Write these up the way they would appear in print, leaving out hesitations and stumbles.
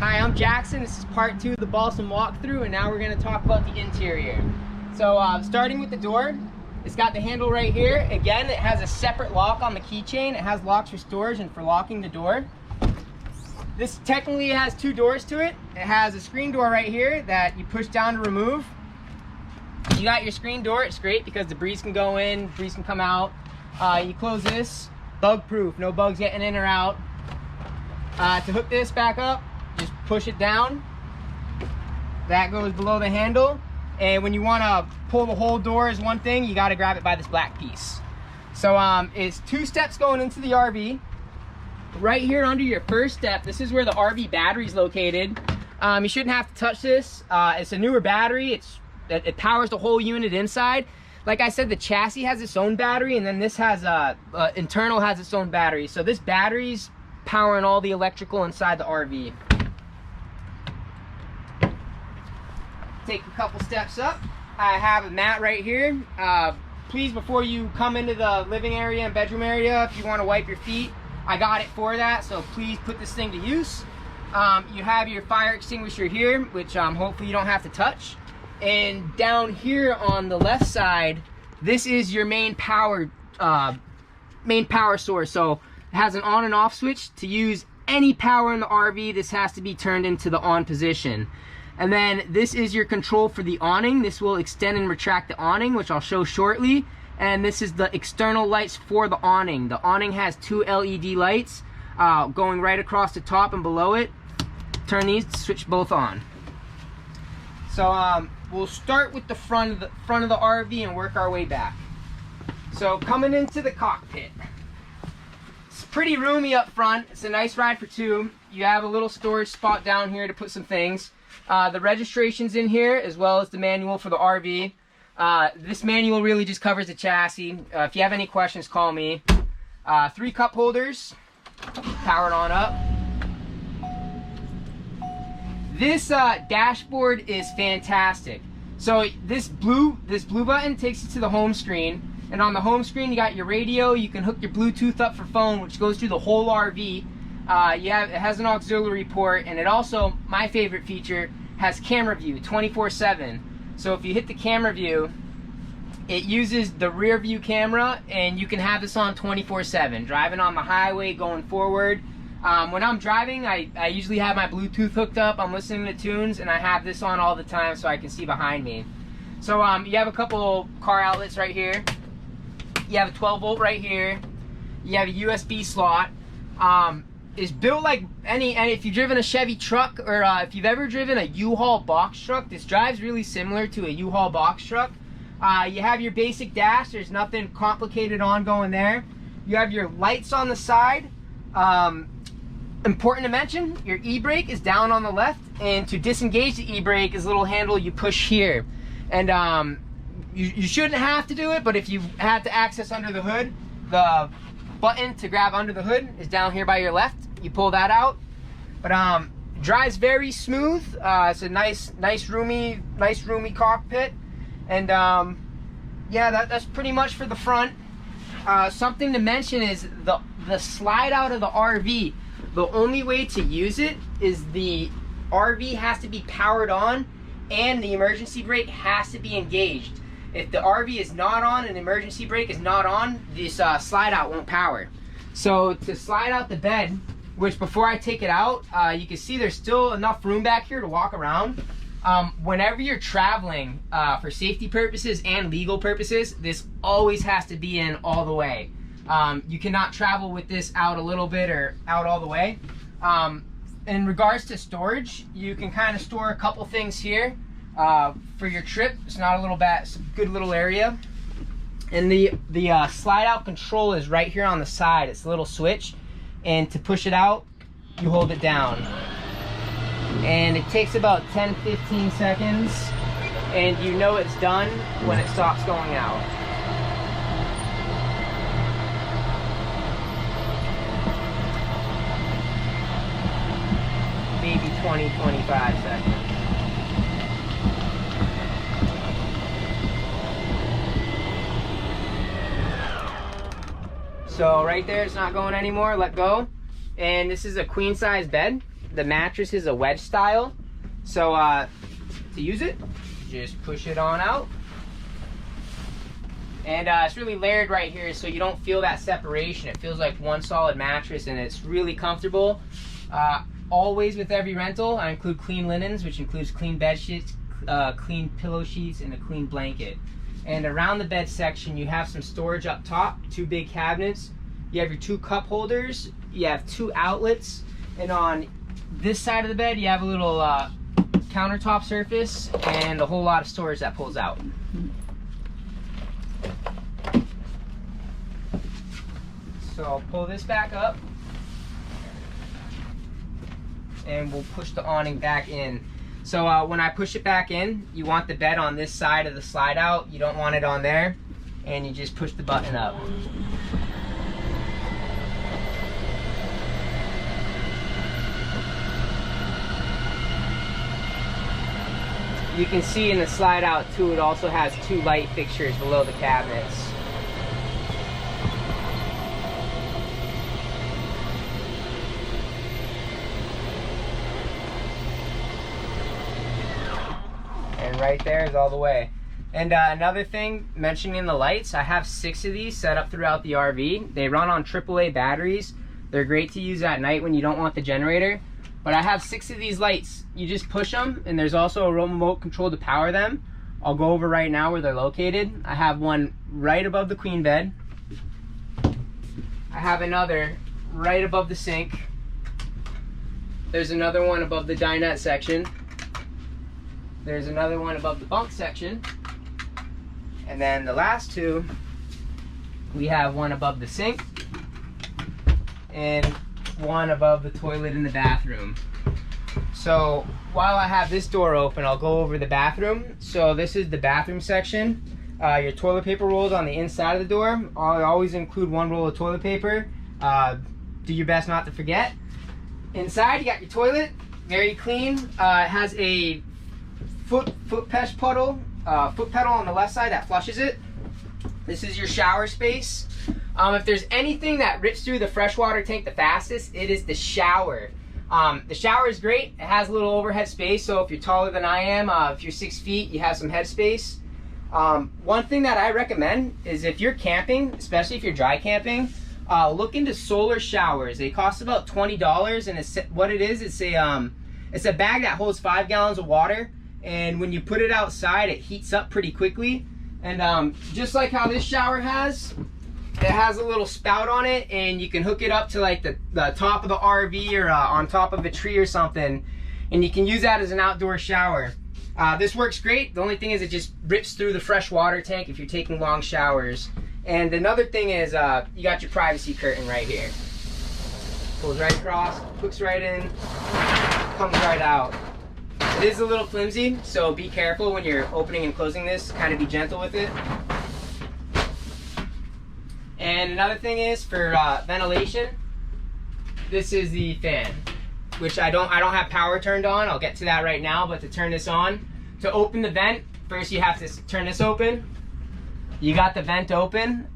Hi, I'm Jackson. This is part 2 of the Balsam walkthrough, and now we're going to talk about the interior. So starting with the door, it's got the handle right here. Again, it has a separate lock on the keychain. It has locks for storage and for locking the door. This technically has 2 doors to it. It has a screen door right here that you push down to remove. You got your screen door. It's great because the breeze can go in, breeze can come out. You close this, bug proof, no bugs getting in or out. To hook this back up, just push it down. That goes below the handle. And when you want to pull the whole door is one thing, you got to grab it by this black piece. So it's 2 steps going into the RV. Right here under your first step, this is where the RV battery is located. You shouldn't have to touch this. It's a newer battery. It powers the whole unit inside. Like I said, the chassis has its own battery, and then this has internal has its own battery. So this battery's powering all the electrical inside the RV. Take a couple steps up. I have a mat right here. Please, before you come into the living area and bedroom area, if you want to wipe your feet, I got it for that, so please put this thing to use. You have your fire extinguisher here, which hopefully you don't have to touch. And down here on the left side, this is your main power source. So it has an on and off switch. To use any power in the RV, this has to be turned into the on position. And then this is your control for the awning. This will extend and retract the awning, which I'll show shortly. And this is the external lights for the awning. The awning has 2 LED lights going right across the top and below it. Turn these, switch both on. So we'll start with the front of the RV and work our way back. So coming into the cockpit, it's pretty roomy up front. It's a nice ride for 2. You have a little storage spot down here to put some things. The registration's in here, as well as the manual for the RV. This manual really just covers the chassis. If you have any questions, call me. 3 cup holders, powered on up. This dashboard is fantastic. So this blue button takes you to the home screen, and on the home screen you got your radio. You can hook your Bluetooth up for phone, which goes through the whole RV. It has an auxiliary port, and it also, my favorite feature, has camera view 24/7. So if you hit the camera view, it uses the rear view camera, and you can have this on 24/7. Driving on the highway, going forward. When I'm driving, I usually have my Bluetooth hooked up. I'm listening to tunes, and I have this on all the time so I can see behind me. So you have a couple car outlets right here. You have a 12-volt right here. You have a USB slot. Is built like and if you've driven a Chevy truck, or if you've ever driven a U-Haul box truck, this drives really similar to a U-Haul box truck. You have your basic dash. There's nothing complicated ongoing there. You have your lights on the side. Important to mention, your e-brake is down on the left, and to disengage the e-brake is a little handle you push here. And you shouldn't have to do it, but if you had to access under the hood, the button to grab under the hood is down here by your left. You pull that out. But drives very smooth. It's a nice roomy cockpit. And yeah, that's pretty much for the front. Something to mention is the slide out of the RV. The only way to use it is the RV has to be powered on, and the emergency brake has to be engaged. If the RV is not on and the emergency brake is not on, this slide out won't power. So to slide out the bed, which before I take it out, you can see there's still enough room back here to walk around. Whenever you're traveling, for safety purposes and legal purposes, this always has to be in all the way. You cannot travel with this out a little bit or out all the way. In regards to storage, you can kind of store a couple things here. For your trip, it's not a little bad, it's a good little area. And the slide out control is right here on the side. It's a little switch, and to push it out, you hold it down. And it takes about 10-15 seconds, and you know it's done when it stops going out. Maybe 20-25 seconds. So right there, it's not going anymore. Let go. And this is a queen size bed. the mattress is a wedge style. So to use it, just push it on out. And it's really layered right here, so you don't feel that separation. It feels like one solid mattress, and it's really comfortable. Always with every rental, I include clean linens, which includes clean bed sheets, clean pillow sheets, and a clean blanket. And around the bed section, you have some storage up top, 2 big cabinets. You have your 2 cup holders, you have 2 outlets, and on this side of the bed, you have a little countertop surface and a whole lot of storage that pulls out. So I'll pull this back up, and we'll push the awning back in. So when I push it back in, you want the bed on this side of the slide out. You don't want it on there, and you just push the button up. You can see in the slide out too, it also has 2 light fixtures below the cabinets. And right there is all the way. And another thing, mentioning the lights, I have 6 of these set up throughout the RV. They run on AAA batteries. They're great to use at night when you don't want the generator. But I have 6 of these lights. You just push them, and there's also a remote control to power them. I'll go over right now where they're located. I have one right above the queen bed. I have another right above the sink. There's another one above the dinette section. There's another one above the bunk section. And then the last 2, we have one above the sink and one above the toilet in the bathroom. So while I have this door open, I'll go over the bathroom. So this is the bathroom section. Your toilet paper rolls on the inside of the door. I always include 1 roll of toilet paper. Do your best not to forget. Inside, you got your toilet, very clean. It has a foot pedal on the left side that flushes it. This is your shower space. If there's anything that rips through the freshwater tank the fastest, it is the shower. The shower is great. It has a little overhead space, so if you're taller than I am, if you're 6 feet, you have some head space. One thing that I recommend is if you're camping, especially if you're dry camping, look into solar showers. They cost about $20, and what it is, it's a bag that holds 5 gallons of water. And when you put it outside, it heats up pretty quickly. And just like how this shower has, it has a little spout on it, and you can hook it up to like the top of the RV or on top of a tree or something, and you can use that as an outdoor shower. This works great. The only thing is it just rips through the fresh water tank if you're taking long showers. And another thing is you got your privacy curtain right here. Pulls right across, hooks right in, comes right out. It is a little flimsy, so be careful when you're opening and closing this. Kind of be gentle with it. And another thing is for ventilation, this is the fan, which I don't have power turned on. I'll get to that right now, but to turn this on, to open the vent, first you have to turn this open. You got the vent open.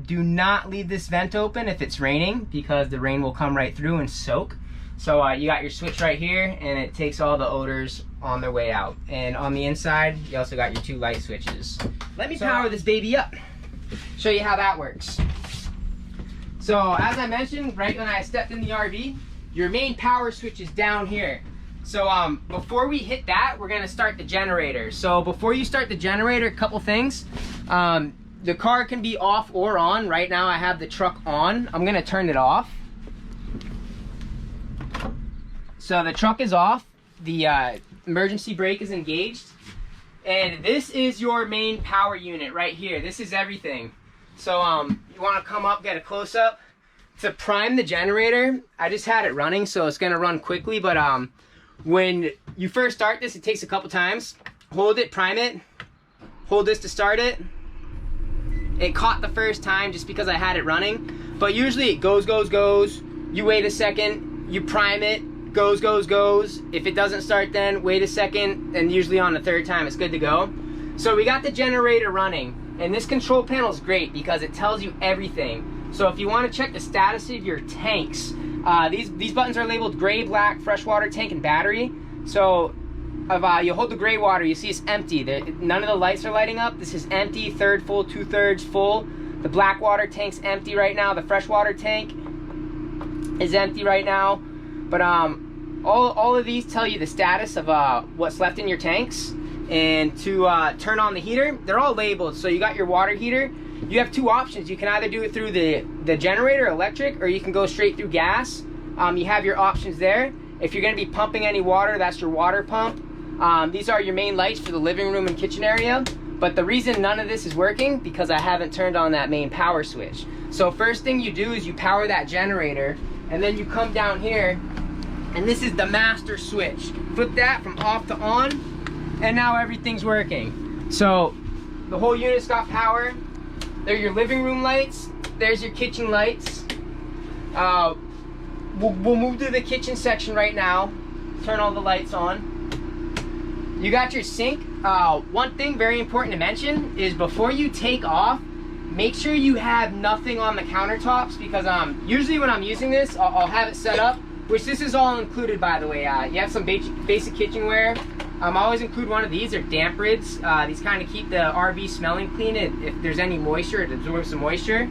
Do not leave this vent open if it's raining, because the rain will come right through and soak. So you got your switch right here, and it takes all the odors on their way out. And on the inside, you also got your 2 light switches. Let me power this baby up. Show you how that works. So as I mentioned, right when I stepped in the RV, your main power switch is down here. So before we hit that, we're gonna start the generator. So before you start the generator, a couple things. The car can be off or on. Right now I have the truck on. I'm gonna turn it off. So the truck is off, the emergency brake is engaged, and this is your main power unit right here. This is everything. So you want to come up, get a close-up. To prime the generator, I just had it running, so it's going to run quickly, but when you first start this, it takes a couple times. Hold it, prime it, hold this to start it. It caught the first time just because I had it running, but usually it goes, you wait a second, you prime it, goes. If it doesn't start then, wait a second, and usually on the 3rd time it's good to go. So we got the generator running, and this control panel is great because it tells you everything. So if you want to check the status of your tanks, These buttons are labeled gray, black, freshwater tank, and battery. So if you hold the gray water, you see it's empty. None of the lights are lighting up. This is empty, third full, 2/3 full. The black water tank's empty right now. The freshwater tank is empty right now. But all of these tell you the status of what's left in your tanks. And to turn on the heater, they're all labeled. So you got your water heater. You have two options. You can either do it through the generator, electric, or you can go straight through gas. You have your options there. If you're going to be pumping any water, that's your water pump. These are your main lights for the living room and kitchen area. But the reason none of this is working, because I haven't turned on that main power switch. So first thing you do is you power that generator, and then you come down here, and this is the master switch. Flip that from off to on, and now everything's working. So the whole unit's got power. They're your living room lights. There's your kitchen lights. We'll move to the kitchen section right now. Turn all the lights on. You got your sink. One thing very important to mention is before you take off, make sure you have nothing on the countertops, because usually when I'm using this, I'll have it set up, which this is all included, by the way. You have some basic kitchenware. I always include one of these. They're damp rids. These kind of keep the RV smelling clean. If there's any moisture, it absorbs some moisture.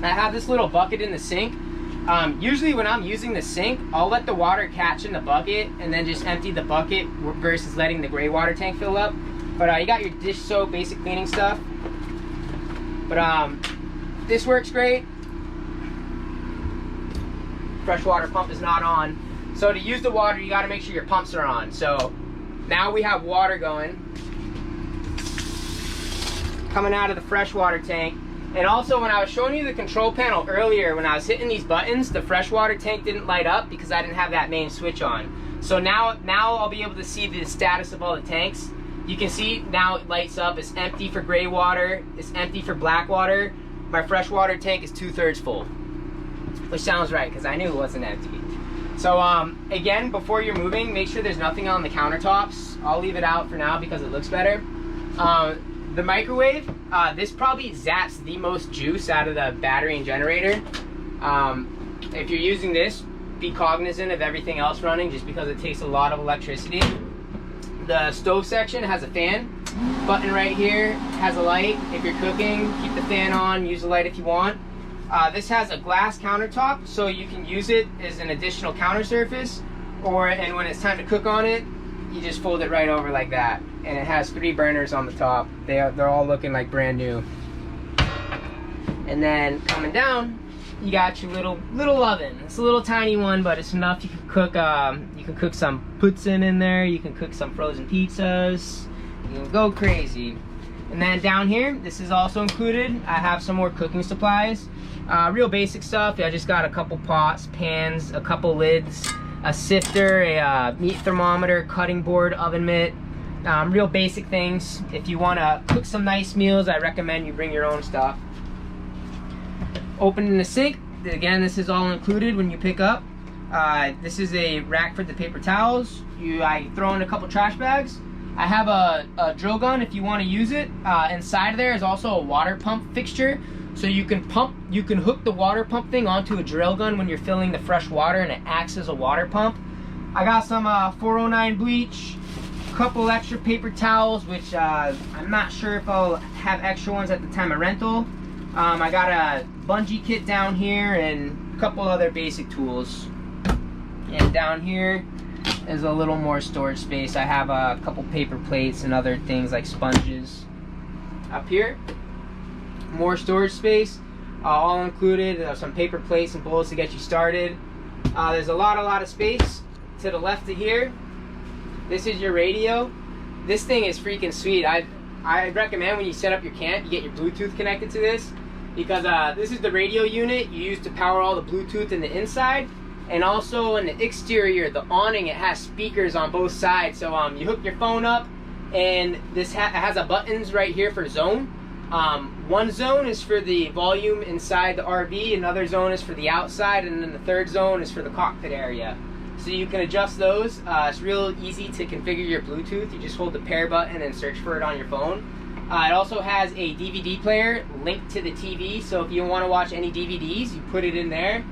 I have this little bucket in the sink. Usually when I'm using the sink, I'll let the water catch in the bucket and then just empty the bucket versus letting the gray water tank fill up. But you got your dish soap, basic cleaning stuff. But this works great. Freshwater pump is not on. So to use the water, you got to make sure your pumps are on. So now we have water going, coming out of the freshwater tank. And also, when I was showing you the control panel earlier, when I was hitting these buttons, the freshwater tank didn't light up because I didn't have that main switch on. So now I'll be able to see the status of all the tanks. You can see now it lights up. It's empty for gray water. It's empty for black water. My freshwater tank is 2/3 full, which sounds right because I knew it wasn't empty. So again, before you're moving, make sure there's nothing on the countertops. I'll leave it out for now because it looks better. The microwave, this probably zaps the most juice out of the battery and generator. If you're using this, be cognizant of everything else running just because it takes a lot of electricity. The stove section has a fan. Button right here has a light. If you're cooking, keep the fan on, use the light if you want. This has a glass countertop, so you can use it as an additional counter surface, and when it's time to cook on it, you just fold it right over like that. And it has 3 burners on the top. They're all looking like brand new. And then coming down, you got your little oven. It's a little tiny one, but it's enough. You can cook some poutine in there. You can cook some frozen pizzas. You can go crazy. And then down here, this is also included. I have some more cooking supplies. Real basic stuff. I just got a couple pots, pans, a couple lids, a sifter, a meat thermometer, cutting board, oven mitt. Real basic things. If you want to cook some nice meals, I recommend you bring your own stuff. Opening the sink. Again, this is all included when you pick up. This is a rack for the paper towels. I throw in a couple trash bags. I have a drill gun if you want to use it. Inside there is also a water pump fixture. So you can hook the water pump thing onto a drill gun when you're filling the fresh water, and it acts as a water pump. I got some 409 bleach, a couple extra paper towels, which I'm not sure if I'll have extra ones at the time of rental. I got a bungee kit down here and a couple other basic tools. And down here is a little more storage space. I have a couple paper plates and other things like sponges. Up here, more storage space, all included. Some paper plates and bowls to get you started. There's a lot of space to the left of here. This is your radio. This thing is freaking sweet. I recommend when you set up your camp, you get your Bluetooth connected to this, because this is the radio unit you use to power all the Bluetooth in the inside, and also in the exterior, the awning, it has speakers on both sides. So you hook your phone up, and this has a buttons right here for zone. One zone is for the volume inside the RV, another zone is for the outside, and then the third zone is for the cockpit area. So you can adjust those. It's real easy to configure your Bluetooth. You just hold the pair button and search for it on your phone. It also has a DVD player linked to the TV, so if you want to watch any DVDs, you put it in there.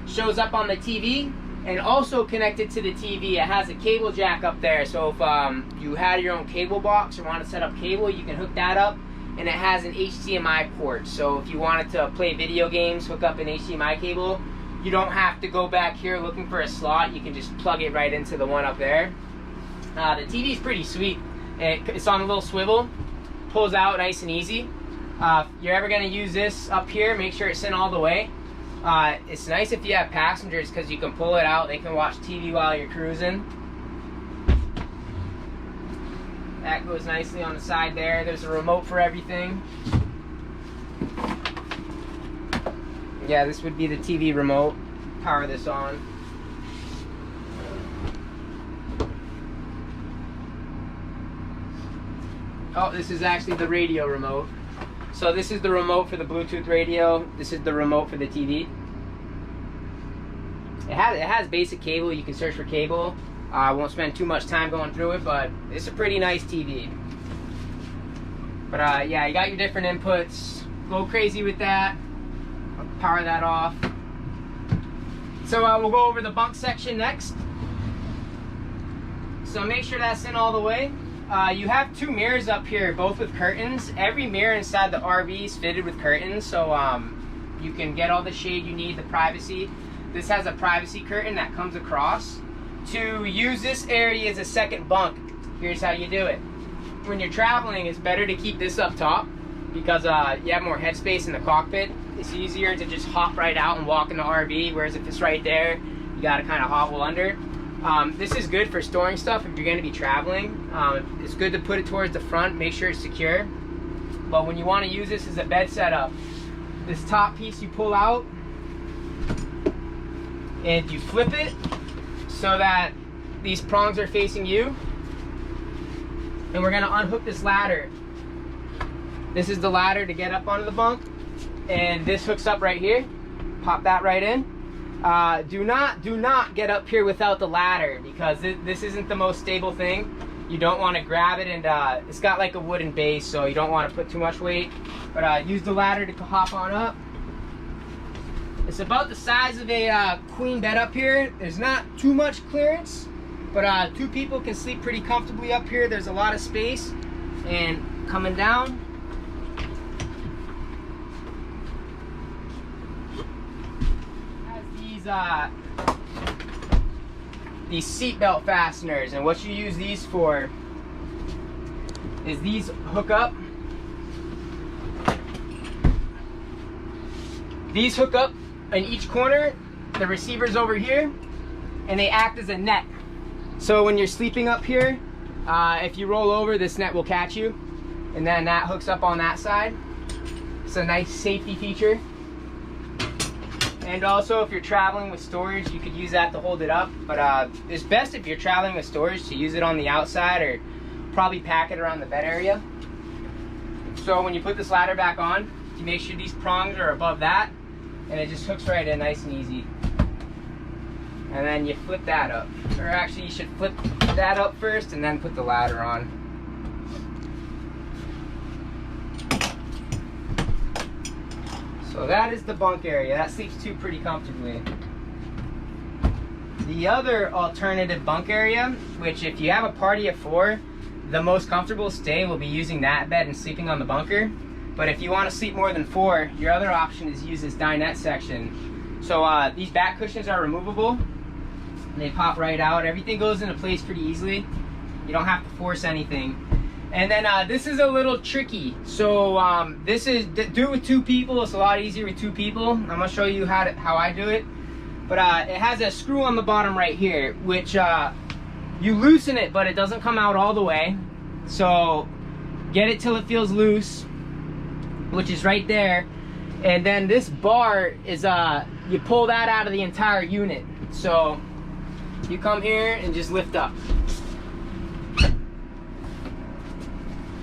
shows up on the TV, and also connected to the TV, it has a cable jack up there. So if you had your own cable box or want to set up cable, you can hook that up, and it has an HDMI port. So if you wanted to play video games, hook up an HDMI cable, you don't have to go back here looking for a slot. You can just plug it right into the one up there. The TV is pretty sweet. It's on a little swivel, pulls out nice and easy. If you're ever going to use this up here, make sure it's in all the way. It's nice if you have passengers because you can pull it out. They can watch TV while you're cruising. That goes nicely on the side there. There's a remote for everything. Yeah, this would be the TV remote. Power this on. Oh, this is actually the radio remote. So this is the remote for the Bluetooth radio. This is the remote for the TV. It has basic cable. You can search for cable. I won't spend too much time going through it, but it's a pretty nice TV. But yeah, you got your different inputs. Go crazy with that. I'll power that off. So we'll go over the bunk section next. So make sure that's in all the way. You have two mirrors up here, both with curtains. Every mirror inside the RV is fitted with curtains, so you can get all the shade you need, the privacy. This has a privacy curtain that comes across. To use this area as a second bunk, here's how you do it. When you're traveling, it's better to keep this up top because you have more headspace in the cockpit. It's easier to just hop right out and walk in the RV, whereas if it's right there, you gotta kind of hobble under. This is good for storing stuff if you're going to be traveling. It's good to put it towards the front, make sure it's secure. But when you want to use this as a bed setup, this top piece you pull out and you flip it so that these prongs are facing you. And we're going to unhook this ladder. This is the ladder to get up onto the bunk. And this hooks up right here. Pop that right in. Do not get up here without the ladder because this isn't the most stable thing. You don't want to grab it, and it's got like a wooden base, so you don't want to put too much weight. But use the ladder to hop on up. It's about the size of a queen bed up here. There's not too much clearance, but 2 people can sleep pretty comfortably up here. There's a lot of space. And coming down, these seatbelt fasteners, and what you use these for is these hook up. These hook up in each corner. The receiver's over here, and they act as a net. So when you're sleeping up here, if you roll over, this net will catch you, and then that hooks up on that side. It's a nice safety feature. And also, if you're traveling with storage, you could use that to hold it up. But it's best if you're traveling with storage to use it on the outside, or probably pack it around the bed area. So when you put this ladder back on, you make sure these prongs are above that, and it just hooks right in nice and easy. And then you flip that up. Or actually, you should flip that up first and then put the ladder on. So that is the bunk area. That sleeps 2 pretty comfortably. The other alternative bunk area, which if you have a party of 4, the most comfortable stay will be using that bed and sleeping on the bunker. But if you want to sleep more than 4, your other option is use this dinette section. So these back cushions are removable. And they pop right out. Everything goes into place pretty easily. You don't have to force anything. And then this is a little tricky. So this is, do it with 2 people. It's a lot easier with 2 people. I'm gonna show you how I do it. But it has a screw on the bottom right here, which you loosen it, but it doesn't come out all the way. So get it till it feels loose, which is right there. And then this bar is, you pull that out of the entire unit. So you come here and just lift up.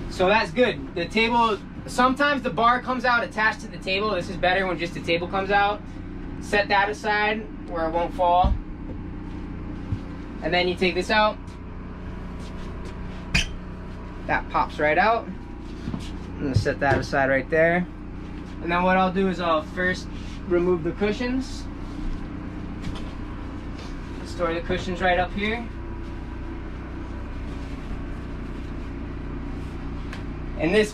So that's good. The table, sometimes the bar comes out attached to the table. This is better when just the table comes out. Set that aside where it won't fall. And then you take this out. That pops right out. I'm gonna set that aside right there. And then what I'll do is I'll first remove the cushions. Store the cushions right up here. And this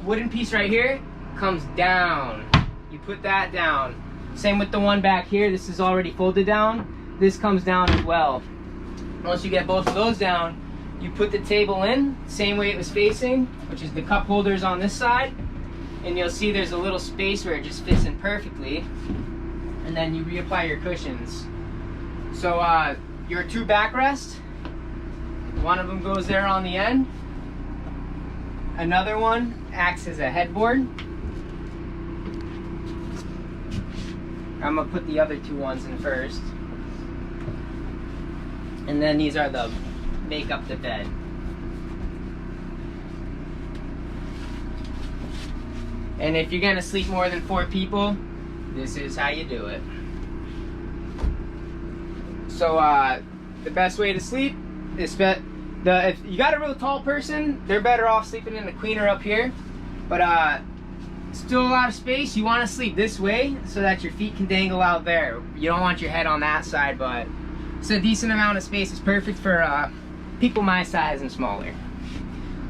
wooden piece right here comes down. You put that down. Same with the one back here. This is already folded down. This comes down as well. Once you get both of those down, you put the table in, same way it was facing, which is the cup holders on this side. And you'll see there's a little space where it just fits in perfectly. And then you reapply your cushions. So your two backrests, one of them goes there on the end. Another one acts as a headboard. I'm gonna put the other two ones in first. And then these are the make up the bed. And if you're gonna sleep more than 4 people, this is how you do it. So the best way to sleep is if you got a real tall person, they're better off sleeping in the queener up here. But still a lot of space. You want to sleep this way so that your feet can dangle out there. You don't want your head on that side, but it's a decent amount of space. It's perfect for people my size and smaller.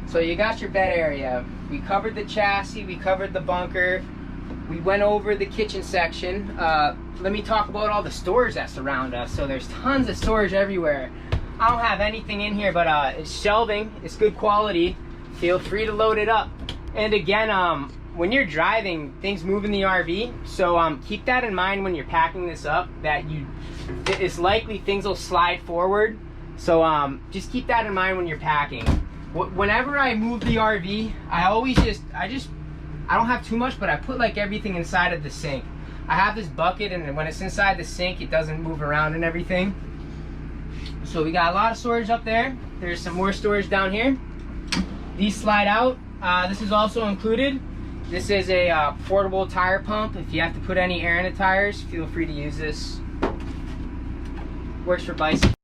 So you got your bed area. We covered the chassis, we covered the bunker, we went over the kitchen section. Let me talk about all the storage that surround us. So there's tons of storage everywhere. I don't have anything in here, but it's shelving. It's good quality. Feel free to load it up. And again, when you're driving, things move in the RV. So keep that in mind when you're packing this up, that it's likely things will slide forward. So just keep that in mind when you're packing. Whenever I move the RV, I don't have too much, but I put like everything inside of the sink. I have this bucket, and when it's inside the sink, it doesn't move around and everything. So we got a lot of storage up there. There's some more storage down here. These slide out. This is also included. This is a portable tire pump. If you have to put any air in the tires, feel free to use this. Works for bicycles.